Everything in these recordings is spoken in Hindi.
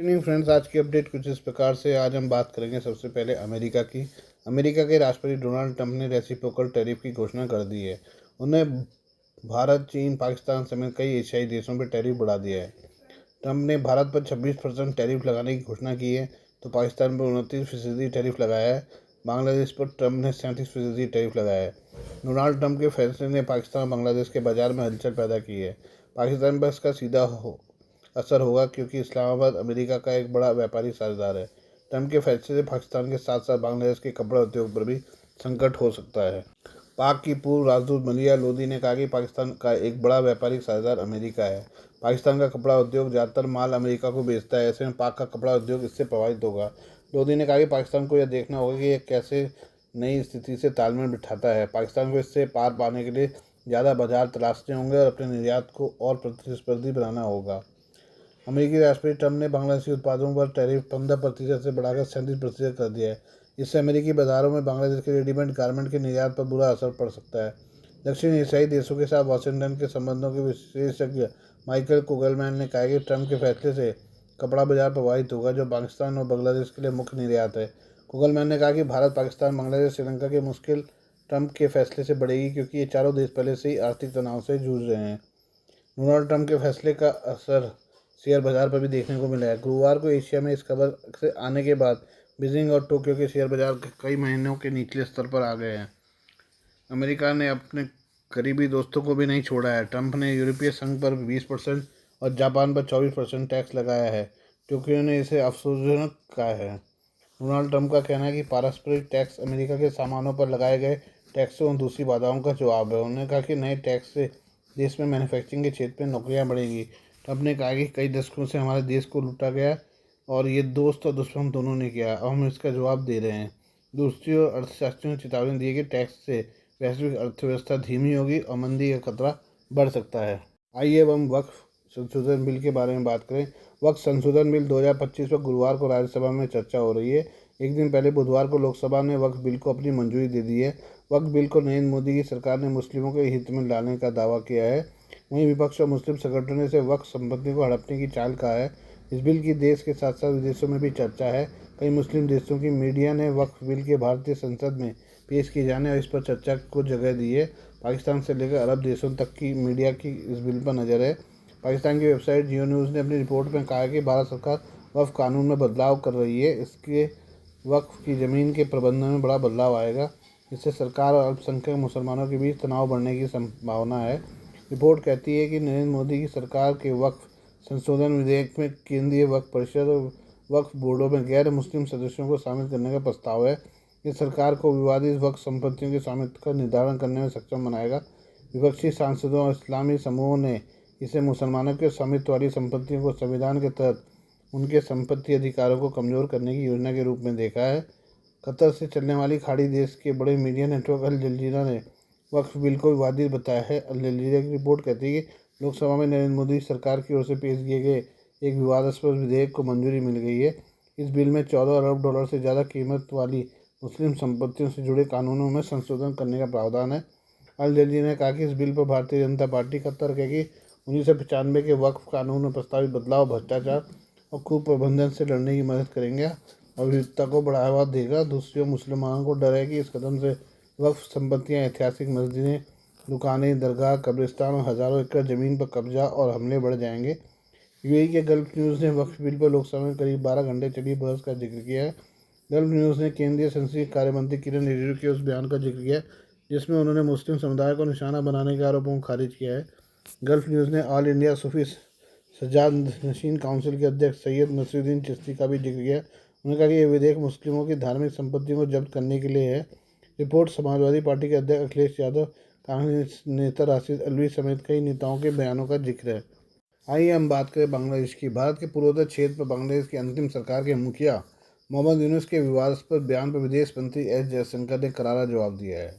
इवनिंग फ्रेंड्स, आज की अपडेट कुछ इस प्रकार से। आज हम बात करेंगे सबसे पहले अमेरिका की। अमेरिका के राष्ट्रपति डोनाल्ड ट्रंप ने रेसिप्रोकल टैरिफ की घोषणा कर दी है। उन्हें भारत, चीन, पाकिस्तान समेत कई एशियाई देशों पर टैरिफ बढ़ा दिया है। ट्रंप ने भारत पर 26% टैरिफ लगाने की घोषणा की है, तो पाकिस्तान पर 29% टैरिफ लगाया है। बांग्लादेश पर ट्रंप ने 37% टैरिफ लगाया है। डोनाल्ड ट्रंप के फैसले ने पाकिस्तान और बांग्लादेश के बाजार में हलचल पैदा की है। पाकिस्तान पर इसका सीधा असर होगा, क्योंकि इस्लामाबाद अमेरिका का एक बड़ा व्यापारिक साझेदार है। ट्रंप के फैसले से पाकिस्तान के साथ साथ बांग्लादेश के कपड़ा उद्योग पर भी संकट हो सकता है। पाक की पूर्व राजदूत मलिया लोधी ने कहा कि पाकिस्तान का एक बड़ा व्यापारिक साझेदार अमेरिका है। पाकिस्तान का कपड़ा उद्योग ज़्यादातर माल अमेरिका को बेचता है, ऐसे में पाक का कपड़ा उद्योग इससे प्रभावित होगा। लोधी ने कहा कि पाकिस्तान को यह देखना होगा कि यह कैसे नई स्थिति से तालमेल बिठाता है। पाकिस्तान को इससे पार पाने के लिए ज़्यादा बाजार तलाशने होंगे और अपने निर्यात को और प्रतिस्पर्धी बनाना होगा। अमेरिकी राष्ट्रपति ट्रंप ने बांग्लादेशी उत्पादों पर टैरिफ 15% से बढ़ाकर 37% कर दिया है। इससे अमेरिकी बाजारों में बांग्लादेश के रेडीमेड गारमेंट के निर्यात पर बुरा असर पड़ सकता है। दक्षिण एशियाई देशों के साथ वाशिंगटन के संबंधों के विशेषज्ञ माइकल कुगलमैन ने कहा कि ट्रंप के फैसले से कपड़ा बाजार प्रभावित होगा, जो पाकिस्तान और बांग्लादेश के लिए मुख्य निर्यात है। कुगलमैन ने कहा कि भारत, पाकिस्तान, बांग्लादेश, श्रीलंका की मुश्किल ट्रंप के फैसले से बढ़ेगी, क्योंकि ये चारों देश पहले से ही आर्थिक तनाव से जूझ रहे हैं। डोनाल्ड ट्रंप के फैसले का असर शेयर बाजार पर भी देखने को मिला है। गुरुवार को एशिया में इस खबर से आने के बाद बीजिंग और टोक्यो के शेयर बाजार कई महीनों के निचले स्तर पर आ गए हैं। अमेरिका ने अपने करीबी दोस्तों को भी नहीं छोड़ा है। ट्रंप ने यूरोपीय संघ पर 20% और जापान पर 24% टैक्स लगाया है। टोक्यो ने इसे अफसोसजनक कहा है। डोनाल्ड ट्रंप का कहना है कि पारस्परिक टैक्स अमेरिका के सामानों पर लगाए गए टैक्सों और दूसरी बाधाओं का जवाब है। उन्होंने कहा कि नए टैक्स से देश में मैन्युफैक्चरिंग के क्षेत्र में नौकरियां बढ़ेंगी। ट्रंप ने कहा कि कई दशकों से हमारे देश को लूटा गया और ये दोस्त और दुश्मन दोनों ने किया, अब हम इसका जवाब दे रहे हैं। दूसरी ओर अर्थशास्त्रियों ने चेतावनी दी है कि टैक्स से वैश्विक अर्थव्यवस्था धीमी होगी और मंदी का खतरा बढ़ सकता है। आइए अब हम वक्फ संशोधन बिल के बारे में बात करें। वक्फ संशोधन बिल 2025 पर गुरुवार को राज्यसभा में चर्चा हो रही है। एक दिन पहले बुधवार को लोकसभा ने वक्फ बिल को अपनी मंजूरी दे दी है। वक्फ बिल को नरेंद्र मोदी की सरकार ने मुस्लिमों के हित में लाने का दावा किया है। वहीं विपक्ष और मुस्लिम संगठनों ने इसे वक्फ संपत्ति को हड़पने की चाल कहा है। इस बिल की देश के साथ साथ विदेशों में भी चर्चा है। कई मुस्लिम देशों की मीडिया ने वक्फ बिल के भारतीय संसद में पेश किए जाने और इस पर चर्चा को जगह दी है। पाकिस्तान से लेकर अरब देशों तक की मीडिया की इस बिल पर नज़र है। पाकिस्तान की वेबसाइट जियो न्यूज़ ने अपनी रिपोर्ट में कहा है कि भारत सरकार वक्फ कानून में बदलाव कर रही है। इसके वक्फ की ज़मीन के प्रबंधन में बड़ा बदलाव आएगा। इससे सरकार और अल्पसंख्यक मुसलमानों के बीच तनाव बढ़ने की संभावना है। रिपोर्ट कहती है कि नरेंद्र मोदी की सरकार के वक्फ संशोधन विधेयक में केंद्रीय वक्फ परिषद और वक्फ बोर्डों में गैर मुस्लिम सदस्यों को शामिल करने का प्रस्ताव है। ये सरकार को विवादित वक्फ संपत्तियों के स्वामित्व का निर्धारण करने में सक्षम बनाएगा। विपक्षी सांसदों और इस्लामी समूहों ने इसे मुसलमानों के स्वामित्व वाली संपत्तियों को संविधान के तहत उनके संपत्ति अधिकारों को कमज़ोर करने की योजना के रूप में देखा है। कतर से चलने वाली खाड़ी देश के बड़े मीडिया नेटवर्क अल जजीरा ने वक्फ बिल को विवादित बताया है। अल जजीरा की रिपोर्ट कहती है कि लोकसभा में नरेंद्र मोदी सरकार की ओर से पेश किए गए एक विवादास्पद विधेयक को मंजूरी मिल गई है। इस बिल में $14 अरब से ज़्यादा कीमत वाली मुस्लिम संपत्तियों से जुड़े कानूनों में संशोधन करने का प्रावधान है। अल जजीरा ने कहा कि इस बिल पर भारतीय जनता पार्टी का तर्क है कि 1995 के वक्फ कानून में प्रस्तावित बदलाव भ्रष्टाचार और कुप्रबंधन से लड़ने की मदद करेंगे और विविधता को बढ़ावा देगा। दूसरी ओर मुसलमानों को डर है कि इस कदम से वक्फ संपत्तियां, ऐतिहासिक मस्जिदें, दुकानें, दरगाह, कब्रिस्तान और हज़ारों एकड़ ज़मीन पर कब्जा और हमले बढ़ जाएंगे। यूएई के गल्फ न्यूज़ ने वक्फ बिल पर लोकसभा में करीब 12 घंटे चली बहस का जिक्र किया है। गल्फ न्यूज़ ने केंद्रीय संसदीय कार्य मंत्री किरण रिजिजू के उस बयान का जिक्र किया जिसमें उन्होंने मुस्लिम समुदाय को निशाना बनाने के आरोपों को खारिज किया है। गल्फ न्यूज़ ने ऑल इंडिया सूफी सज्जाद नशीन काउंसिल के अध्यक्ष सैयद नसीरुद्दीन चिश्ती का भी जिक्र किया। उन्होंने कहा कि यह विधेयक मुस्लिमों की धार्मिक संपत्तियों को जब्त करने के लिए है। रिपोर्ट समाजवादी पार्टी के अध्यक्ष अखिलेश यादव, कांग्रेस नेता राशिद अल्वी समेत कई नेताओं के बयानों का जिक्र है। आइए हम बात करें बांग्लादेश की। भारत के पूर्वोत्तर क्षेत्र पर बांग्लादेश की अंतिम सरकार के मुखिया मोहम्मद यूनुस के विवादास्पद बयान पर विदेश मंत्री एस जयशंकर ने करारा जवाब दिया है।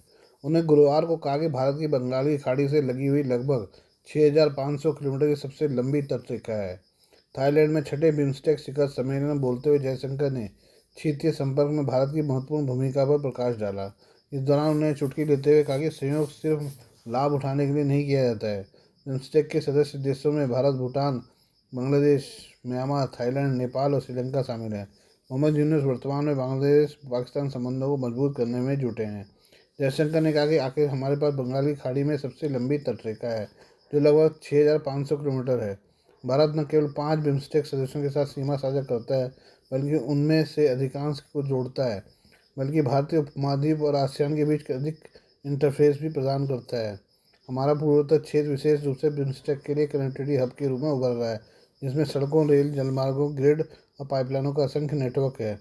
उन्हें गुरुवार को कहा कि भारत की बंगाल की खाड़ी से लगी हुई लगभग 6,500 किलोमीटर की सबसे लंबी तटरेखा है। थाईलैंड में छठे बिम्स्टेक शिखर सम्मेलन में बोलते हुए जयशंकर ने क्षेत्रीय संपर्क में भारत की महत्वपूर्ण भूमिका पर प्रकाश डाला। इस दौरान उन्होंने चुटकी लेते हुए कहा कि सहयोग सिर्फ लाभ उठाने के लिए नहीं किया जाता है। बिम्स्टेक के सदस्य देशों में भारत, भूटान, बांग्लादेश, म्यांमार, थाईलैंड, नेपाल और श्रीलंका शामिल हैं। मोहम्मद यूनुस वर्तमान में बांग्लादेश पाकिस्तान संबंधों को मजबूत करने में जुटे हैं। जयशंकर ने कहा कि आखिर हमारे पास बंगाल की खाड़ी में सबसे लंबी तटरेखा है, जो लगभग 6,500 किलोमीटर है। भारत न केवल 5 बिम्स्टेक सदस्यों के साथ सीमा साझा करता है, बल्कि उनमें से अधिकांश को जोड़ता है, बल्कि भारतीय उपमहाद्वीप और आसियान के बीच अधिक इंटरफेस भी प्रदान करता है। हमारा पूर्वोत्तर क्षेत्र विशेष रूप से बिम्स्टेक के लिए कनेक्टिविटी हब के रूप में उभर रहा है, जिसमें सड़कों, रेल, जलमार्गों, ग्रिड और पाइपलाइनों का असंख्य नेटवर्क है।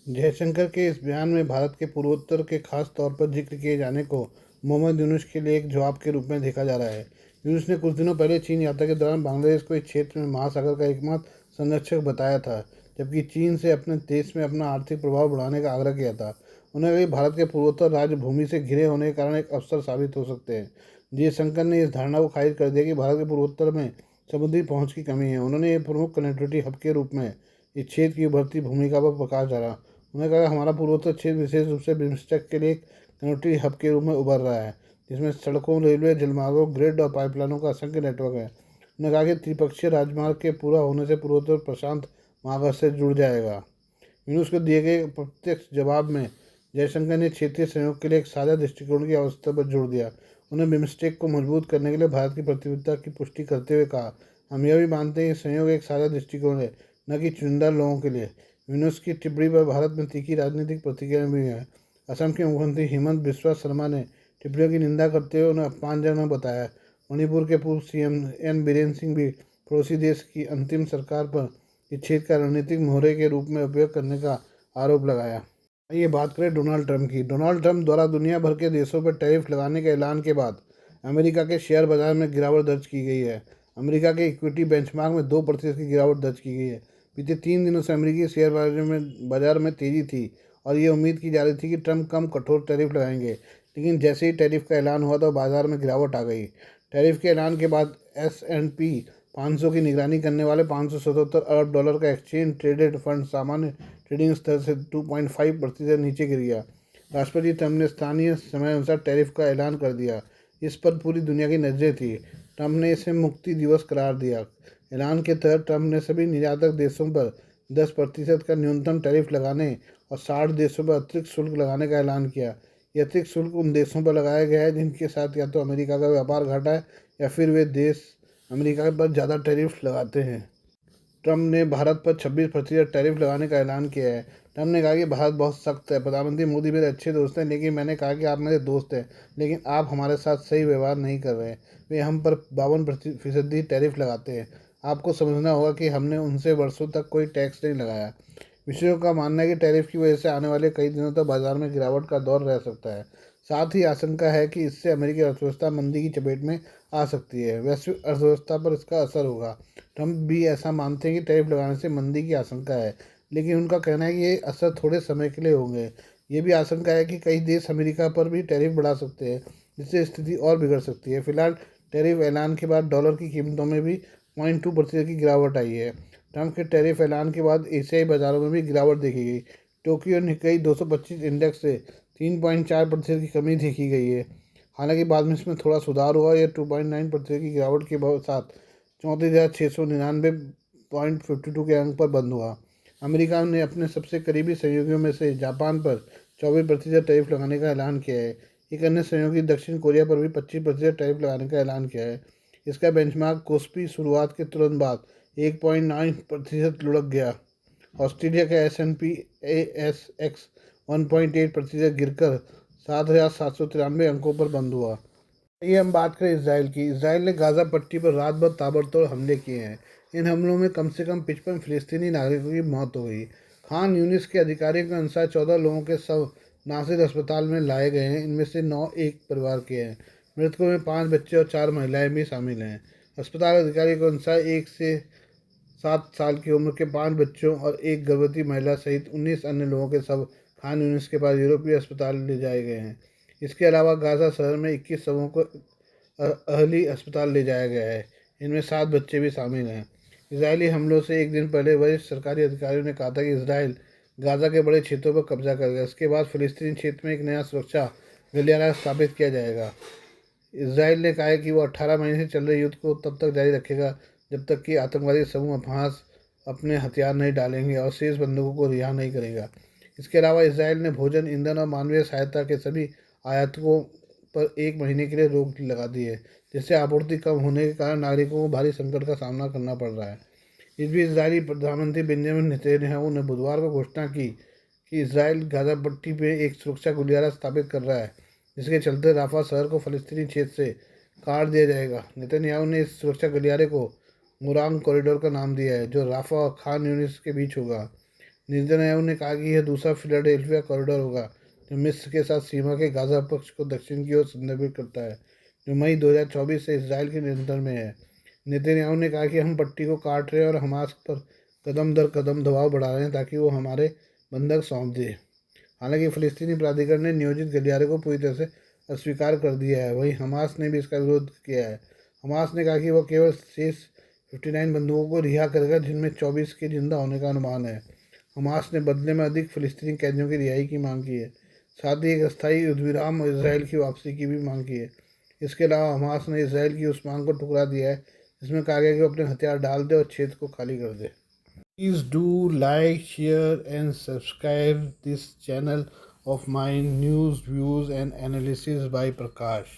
जयशंकर के इस बयान में भारत के पूर्वोत्तर के खास तौर पर जिक्र किए जाने को मोहम्मद यूनुस के लिए एक जवाब के रूप में देखा जा रहा है। यूनुस ने कुछ दिनों पहले चीन यात्रा के दौरान बांग्लादेश को इस क्षेत्र में महासागर का एकमात्र संरक्षक बताया था, जबकि चीन से अपने देश में अपना आर्थिक प्रभाव बढ़ाने का आग्रह किया था। उन्होंने कहा भारत के पूर्वोत्तर राज्य भूमि से घिरे होने के कारण एक अवसर साबित हो सकते हैं। जयशंकर ने इस धारणा को खारिज कर दिया कि भारत के पूर्वोत्तर में समुद्री पहुंच की कमी है। उन्होंने एक प्रमुख कनेक्टिविटी हब के रूप में इस क्षेत्र की उभरती भूमिका पर प्रकाश डाला। उन्होंने कहा हमारा पूर्वोत्तर क्षेत्र विशेष रूप से बिम्स्टेक के लिए एक कनेक्टिविटी हब के रूप में उभर रहा है, जिसमें सड़कों, रेलवे, जलमार्गों, ग्रिड और पाइपलाइनों का असंख्य नेटवर्क है। उन्होंने कहा कि त्रिपक्षीय राजमार्ग के पूरा होने से पूर्वोत्तर प्रशांत महासागर से जुड़ जाएगा। यूनुस को दिए गए प्रत्यक्ष जवाब में जयशंकर ने क्षेत्रीय सहयोग के लिए एक साझा दृष्टिकोण की आवश्यकता पर जोर दिया। उन्हें बिम्स्टेक को मजबूत करने के लिए भारत की प्रतिबद्धता की पुष्टि करते हुए कहा, हम यह भी मानते हैं कि सहयोग एक साझा दृष्टिकोण है, न कि चुनिंदा लोगों के लिए। यूनुस की टिप्पणी पर भारत में तीखी राजनीतिक प्रतिक्रिया भी है। असम के मुख्यमंत्री हिमंत बिस्वा शर्मा ने टिप्पणियों की निंदा करते हुए उन्हें अपमानजनक बताया। मणिपुर के पूर्व सीएम एन बीरेन सिंह भी पड़ोसी देश की अंतिम सरकार पर इस क्षेत्र का रणनीतिक मोहरे के रूप में उपयोग करने का आरोप लगाया। आइए बात करें डोनाल्ड ट्रंप की। डोनाल्ड ट्रंप द्वारा दुनिया भर के देशों पर टैरिफ लगाने के ऐलान के बाद अमेरिका के शेयर बाजार में गिरावट दर्ज की गई है। अमेरिका के इक्विटी बेंचमार्क में 2% की गिरावट दर्ज की गई है। बीते 3 दिनों से अमेरिकी शेयर बाजार में तेजी थी और ये उम्मीद की जा रही थी कि ट्रंप कम कठोर टैरिफ लगाएंगे, लेकिन जैसे ही टैरिफ का ऐलान हुआ तो बाजार में गिरावट आ गई। टैरिफ के ऐलान के बाद S&P 500 की निगरानी करने वाले 577 अरब डॉलर का एक्सचेंज ट्रेडेड फंड सामान्य ट्रेडिंग स्तर से 2.5% नीचे गिर गया। राष्ट्रपति ट्रंप ने स्थानीय समय अनुसार टैरिफ का ऐलान कर दिया। इस पर पूरी दुनिया की नज़रें थी। ट्रंप ने इसे मुक्ति दिवस करार दिया। ऐलान के तहत ट्रंप ने सभी निर्यातक देशों पर 10% का न्यूनतम टैरिफ लगाने और 60 देशों पर अतिरिक्त शुल्क लगाने का ऐलान किया। यह अतिरिक्त शुल्क उन देशों पर लगाया गया है जिनके साथ या तो अमेरिका का व्यापार घटा है या फिर वे देश अमेरिका पर ज़्यादा टैरिफ लगाते हैं। ट्रंप ने भारत पर 26% टैरिफ लगाने का ऐलान किया है। ट्रंप ने कहा कि भारत बहुत सख्त है। प्रधानमंत्री मोदी मेरे अच्छे दोस्त हैं, लेकिन मैंने कहा कि आप मेरे दोस्त हैं, लेकिन आप हमारे साथ सही व्यवहार नहीं कर रहे हैं। वे हम पर 52% टैरिफ लगाते हैं। आपको समझना होगा कि हमने उनसे वर्षों तक कोई टैक्स नहीं लगाया। विशेषज्ञों का मानना है कि टैरिफ की वजह से आने वाले कई दिनों तक बाजार में गिरावट का दौर रह सकता है। साथ ही आशंका है कि इससे अमेरिकी अर्थव्यवस्था मंदी की चपेट में आ सकती है। वैश्विक अर्थव्यवस्था पर इसका असर होगा। ट्रंप भी ऐसा मानते हैं कि टैरिफ लगाने से मंदी की आशंका है, लेकिन उनका कहना है कि ये असर थोड़े समय के लिए होंगे। ये भी आशंका है कि कई देश अमेरिका पर भी टैरिफ बढ़ा सकते हैं, जिससे स्थिति और बिगड़ सकती है। फिलहाल टैरिफ ऐलान के बाद डॉलर की कीमतों में भी 0.2% की गिरावट आई है। ट्रंप के टैरिफ ऐलान के बाद एशियाई बाजारों में भी गिरावट देखी गई। टोक्यो निक्केई 225 इंडेक्स से 3.4% की कमी देखी गई है। हालांकि बाद में इसमें थोड़ा सुधार हुआ। यह 2.9% की गिरावट के साथ 34,699.52 के अंक पर बंद हुआ। अमेरिका ने अपने सबसे करीबी सहयोगियों में से जापान पर 24% टैरिफ लगाने का ऐलान किया है। एक अन्य सहयोगी दक्षिण कोरिया पर भी 25% टैरिफ लगाने का ऐलान किया है। इसका बेंचमार्क कोस्पी शुरुआत के तुरंत बाद 1.9% लुढ़क गया। ऑस्ट्रेलिया का S&P ASX 1.8% गिरकर 7,793 अंकों पर बंद हुआ। ये हम बात करें इसराइल की। इसराइल ने गाज़ा पट्टी पर रात भर ताबड़तोड़ हमले किए हैं। इन हमलों में कम से कम 55 फिलिस्तीनी नागरिकों की मौत हो गई। खान यूनिस के अधिकारियों के अनुसार 14 लोगों के शव नासिर अस्पताल में लाए गए हैं। इनमें से 9 एक परिवार के हैं। मृतकों में 5 बच्चे और 4 महिलाएं भी शामिल हैं। अस्पताल अधिकारियों के अनुसार 1 से 7 साल की उम्र के 5 बच्चों और एक गर्भवती महिला सहित 19 अन्य लोगों के शव खान यूनिस के पास यूरोपीय अस्पताल ले जाए गए हैं। इसके अलावा गाज़ा शहर में 21 शवों को अहली अस्पताल ले जाया गया है। इनमें 7 बच्चे भी शामिल हैं। इजरायली हमलों से एक दिन पहले वरिष्ठ सरकारी अधिकारियों ने कहा था कि इसराइल गाज़ा के बड़े क्षेत्रों पर कब्जा करेगा। इसके बाद फिलिस्तीनी क्षेत्र में एक नया सुरक्षा गलियारा स्थापित किया जाएगा। इसराइल ने कहा है कि वो 18 महीने से चल रहे युद्ध को तब तक जारी रखेगा जब तक कि आतंकवादी समूह हमास अपने हथियार नहीं डालेंगे और शेष बंदूकों को रिहा नहीं करेगा। इसके अलावा इसराइल ने भोजन, ईंधन और मानवीय सहायता के सभी आयातों पर 1 महीने के लिए रोक लगा दी है, जिससे आपूर्ति कम होने के कारण नागरिकों को भारी संकट का सामना करना पड़ रहा है। इस बीच इजरायली प्रधानमंत्री बेंजामिन नेतन्याहू ने बुधवार को घोषणा की कि इसराइल गाजा पट्टी पर एक सुरक्षा गलियारा स्थापित कर रहा है, जिसके चलते राफा शहर को फलस्तीनी क्षेत्र से काट दिया जाएगा। नेतन्याहू ने इस सुरक्षा गलियारे को मुरांग कॉरिडोर का नाम दिया है, जो राफा और खान यूनिस के बीच होगा। नेतन्याहू ने कहा कि यह दूसरा फिलाडेल्फिया कॉरिडोर होगा, जो मिस्र के साथ सीमा के गाजा पक्ष को दक्षिण की ओर संदर्भित करता है, जो मई 2024 से इसराइल के नियंत्रण में है। नेतन्याहू ने कहा कि हम पट्टी को काट रहे हैं और हमास पर कदम दर कदम दबाव बढ़ा रहे हैं ताकि वो हमारे बंधक सौंप दे। हालांकि फ़िलिस्तीनी प्राधिकरण ने नियोजित गलियारे को पूरी तरह से अस्वीकार कर दिया है। वहीं हमास ने भी इसका विरोध किया है। हमास ने कहा कि वह केवल शेष 59 बंदूकों को रिहा करेगा, जिनमें 24 के जिंदा होने का अनुमान है। हमास ने बदले में अधिक फ़िलिस्तीनी कैदियों की रिहाई की मांग की है। साथ ही एक अस्थायी युद्धविराम और इसराइल की वापसी की भी मांग की है। इसके अलावा हमास ने इसराइल की उस मांग को ठुकरा दिया है जिसमें कहा गया कि वो अपने हथियार डाल दे और क्षेत्र को खाली कर दे। Please do like, share and subscribe this channel of my news, views and analysis by Prakash.